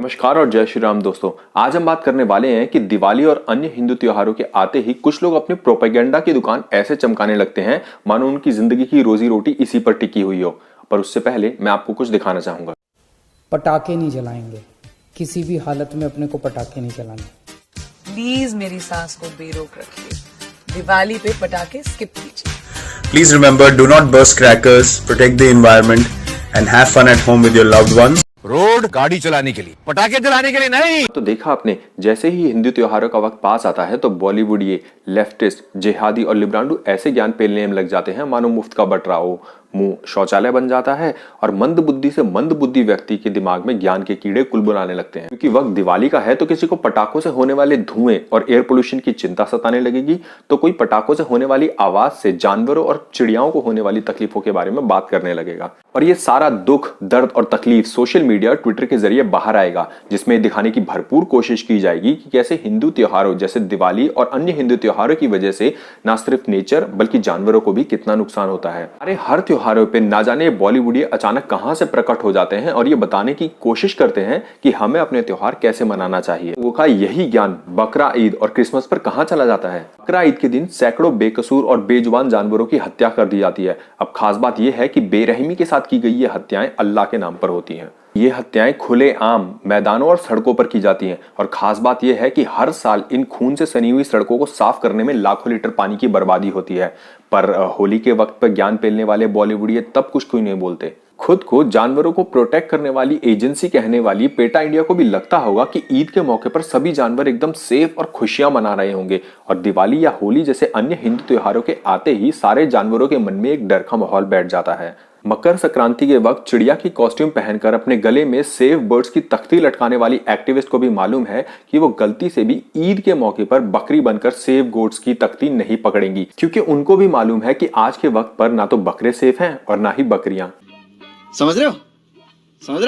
नमस्कार और जय श्री राम दोस्तों। आज हम बात करने वाले हैं कि दिवाली और अन्य हिंदू त्योहारों के आते ही कुछ लोग अपने प्रोपेगेंडा की दुकान ऐसे चमकाने लगते हैं मानो उनकी जिंदगी की रोजी रोटी इसी पर टिकी हुई हो। पर उससे पहले मैं आपको कुछ दिखाना चाहूंगा। पटाखे नहीं जलाएंगे, किसी भी हालत में अपने को पटाखे नहीं जलाने। प्लीज मेरी सांस को बेरोक रखिए। दिवाली पे पटाखे स्किप कीजिए। Please remember, do not burst crackers, protect the environment, and have fun at home with your loved ones. Road गाड़ी चलाने के लिए, पटाखे चलाने के लिए नहीं। तो देखा आपने, जैसे ही हिंदू त्योहारों का वक्त पास आता है तो बॉलीवुड ये लेफ्टिस्ट, जिहादी और लिब्रांडू ऐसे ज्ञान पेलने में लग जाते हैं मानो मुफ्त का बटरा हो, मुंह शौचालय बन जाता है और मंद बुद्धि से मंद बुद्धि व्यक्ति के दिमाग में ज्ञान के कीड़े कुलबुलाने लगते हैं। क्योंकि वक्त दिवाली का है तो किसी को पटाखों से होने वाले धुएं और एयर पोल्यूशन की चिंता सताने लगेगी, तो कोई पटाखों से होने वाली आवाज से जानवरों और चिड़ियाओं को होने वाली तकलीफों के बारे में बात करने लगेगा। और ये सारा दुख, दर्द और तकलीफ सोशल मीडिया, ट्विटर के जरिए बाहर आएगा, जिसमें दिखाने की भरपूर कोशिश की जाएगी कि कैसे हिंदू त्योहारों जैसे दिवाली और अन्य हिंदू त्योहारों की वजह से न सिर्फ नेचर बल्कि जानवरों को भी कितना नुकसान होता है। अरे हर त्योहारों पे ना जाने बॉलीवुड अचानक कहां से प्रकट हो जाते हैं और ये बताने की कोशिश करते हैं कि हमें अपने त्योहार कैसे मनाना चाहिए। वो का यही ज्ञान बकरा ईद और क्रिसमस पर कहां चला जाता है। बकरा ईद के दिन सैकड़ों बेकसूर और बेजुबान जानवरों की हत्या कर दी जाती है। अब खास बात यह है कि बेरहमी के साथ की गई ये हत्याएं अल्लाह के नाम पर होती हैं। ये हत्याएं खुले आम मैदानों और सड़कों पर की जाती हैं और खास बात यह है कि हर साल इन खून से सनी हुई सड़कों को साफ करने में लाखों लीटर पानी की बर्बादी होती है। पर होली के वक्त पर ज्ञान पेलने वाले बॉलीवुड तब कुछ क्यों नहीं बोलते। खुद को जानवरों को प्रोटेक्ट करने वाली एजेंसी कहने वाली पेटा इंडिया को भी लगता होगा कि ईद के मौके पर सभी जानवर एकदम सेफ और खुशियां मना रहे होंगे और दिवाली या होली जैसे अन्य हिंदू त्योहारों के आते ही सारे जानवरों के मन में एक डर का माहौल बैठ जाता है। मकर संक्रांति के वक्त चिड़िया की कॉस्ट्यूम पहनकर अपने गले में सेव बर्ड्स की तख्ती लटकाने वाली एक्टिविस्ट को भी मालूम है कि वो गलती से भी ईद के मौके पर बकरी बनकर सेव गोट्स की तख्ती नहीं पकड़ेंगी, क्योंकि उनको भी मालूम है कि आज के वक्त पर ना तो बकरे सेफ हैं और ना ही बकरियां। समझ रहे हो? समझ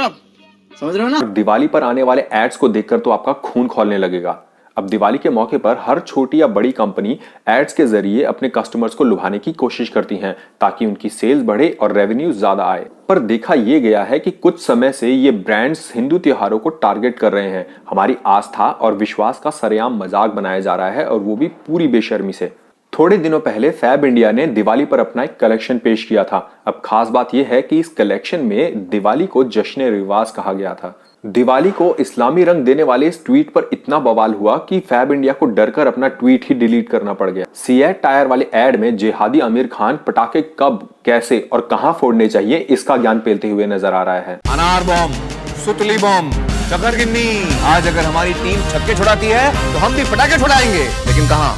रहे हो ना? दिवाली पर आने वाले एड्स को देखकर तो आपका खून खौलने लगेगा। अब दिवाली के मौके पर हर छोटी या बड़ी कंपनी एड्स के जरिए अपने कस्टमर्स को लुभाने की कोशिश करती हैं ताकि उनकी सेल्स बढ़े और रेवेन्यू ज्यादा आए। पर देखा यह गया है कि कुछ समय से ये ब्रांड्स हिंदू त्योहारों को टारगेट कर रहे हैं। हमारी आस्था और विश्वास का सरेआम मजाक बनाया जा रहा है और वो भी पूरी बेशर्मी से। थोड़े दिनों पहले फैब इंडिया ने दिवाली पर अपना एक कलेक्शन पेश किया था। अब खास बात यह है कि इस कलेक्शन में दिवाली को जश्न रिवाज कहा गया था। दिवाली को इस्लामी रंग देने वाले इस ट्वीट पर इतना बवाल हुआ कि फैब इंडिया को डरकर अपना ट्वीट ही डिलीट करना पड़ गया। सिएट टायर वाले एड में जिहादी आमिर खान पटाखे कब, कैसे और कहां फोड़ने चाहिए इसका ज्ञान पेलते हुए नजर आ रहा है। अनार बम, सुतली बम, चकरगिन्नी। आज अगर हमारी टीम छक्के छुड़ाती है तो हम भी पटाखे छुड़ाएंगे, लेकिन कहां?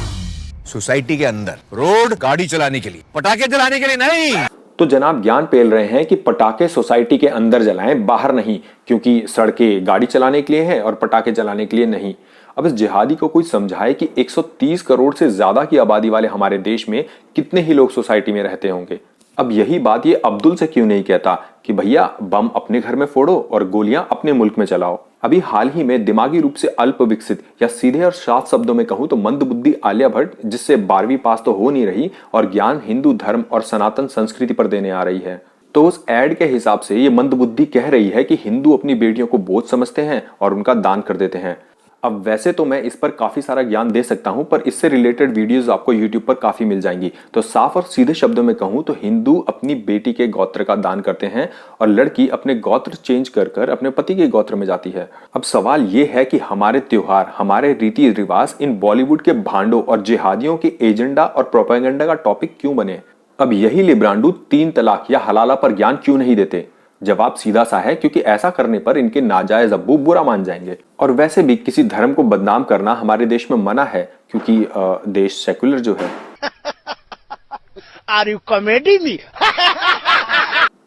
सोसाइटी के अंदर। रोड गाड़ी चलाने के लिए, पटाखे जलाने के लिए नहीं। तो जनाब ज्ञान पेल रहे हैं कि पटाखे सोसाइटी के अंदर जलाएं, बाहर नहीं, क्योंकि सड़कें गाड़ी चलाने के लिए हैं और पटाखे जलाने के लिए नहीं। अब इस जिहादी को कोई समझाए कि 130 करोड़ से ज्यादा की आबादी वाले हमारे देश में कितने ही लोग सोसाइटी में रहते होंगे। अब यही बात ये अब्दुल से क्यों नहीं कहता कि भैया बम अपने घर में फोड़ो और गोलियां अपने मुल्क में चलाओ। अभी हाल ही में दिमागी रूप से अल्प विकसित या सीधे और साफ शब्दों में कहूं तो मंदबुद्धि आलिया भट्ट, जिससे 12वीं पास तो हो नहीं रही और ज्ञान हिंदू धर्म और सनातन संस्कृति पर देने आ रही है, तो उस एड के हिसाब से ये मंदबुद्धि कह रही है कि हिंदू अपनी बेटियों को बोझ समझते हैं और उनका दान कर देते हैं। अब वैसे तो मैं इस पर काफी सारा ज्ञान दे सकता हूं, पर इससे रिलेटेड वीडियोस आपको YouTube पर काफी मिल जाएंगी। तो साफ और सीधे शब्दों में कहूं तो हिंदू अपनी बेटी के गोत्र का दान करते हैं और लड़की अपने गोत्र चेंज कर अपने पति के गोत्र में जाती है। अब सवाल यह है कि हमारे त्योहार, हमारे रीति रिवाज इन बॉलीवुड के भांडों और जिहादियों के एजेंडा और प्रोपेगेंडा का टॉपिक क्यों बने। अब यही लिब्रांडू 3 तलाक या हलाला पर ज्ञान क्यों नहीं देते। जवाब सीधा सा है, क्योंकि ऐसा करने पर इनके नाजायज अब्बू बुरा मान जाएंगे। और वैसे भी किसी धर्म को बदनाम करना हमारे देश में मना है, क्योंकि देश सेक्युलर जो है। Are you comedy me?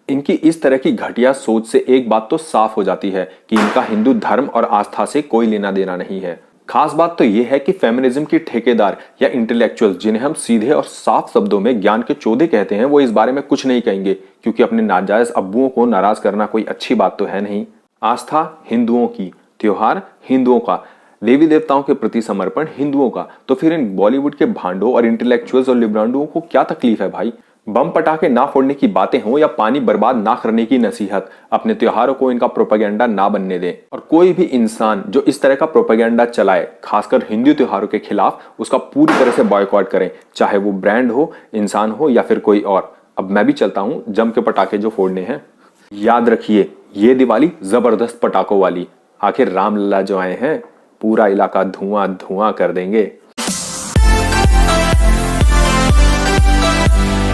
इनकी इस तरह की घटिया सोच से एक बात तो साफ हो जाती है कि इनका हिंदू धर्म और आस्था से कोई लेना देना नहीं है। खास बात तो यह है कि फेमिनिज्म की ठेकेदार या इंटेलेक्चुअल, जिन्हें हम सीधे और साफ शब्दों में ज्ञान के चौधे कहते हैं, वो इस बारे में कुछ नहीं कहेंगे, क्योंकि अपने नाजायज अब्बुओं को नाराज करना कोई अच्छी बात तो है नहीं। आस्था हिंदुओं की, त्योहार हिंदुओं का, देवी देवताओं के प्रति समर्पण हिंदुओं का, तो फिर इन बॉलीवुड के भांडों और इंटेलेक्चुअल्स और लिब्रांडुओं को क्या तकलीफ है भाई। बम पटाखे ना फोड़ने की बातें हो या पानी बर्बाद ना करने की नसीहत, अपने त्योहारों को इनका प्रोपेगेंडा ना बनने दें। और कोई भी इंसान जो इस तरह का प्रोपेगेंडा चलाए, खासकर हिंदू त्योहारों के खिलाफ, उसका पूरी तरह से बॉयकॉट करें, चाहे वो ब्रांड हो, इंसान हो या फिर कोई और। अब मैं भी चलता हूं जम के पटाखे जो फोड़ने हैं। याद रखिए, ये दिवाली जबरदस्त पटाखों वाली। आखिर रामलला जो आए हैं, पूरा इलाका धुआं धुआं कर देंगे।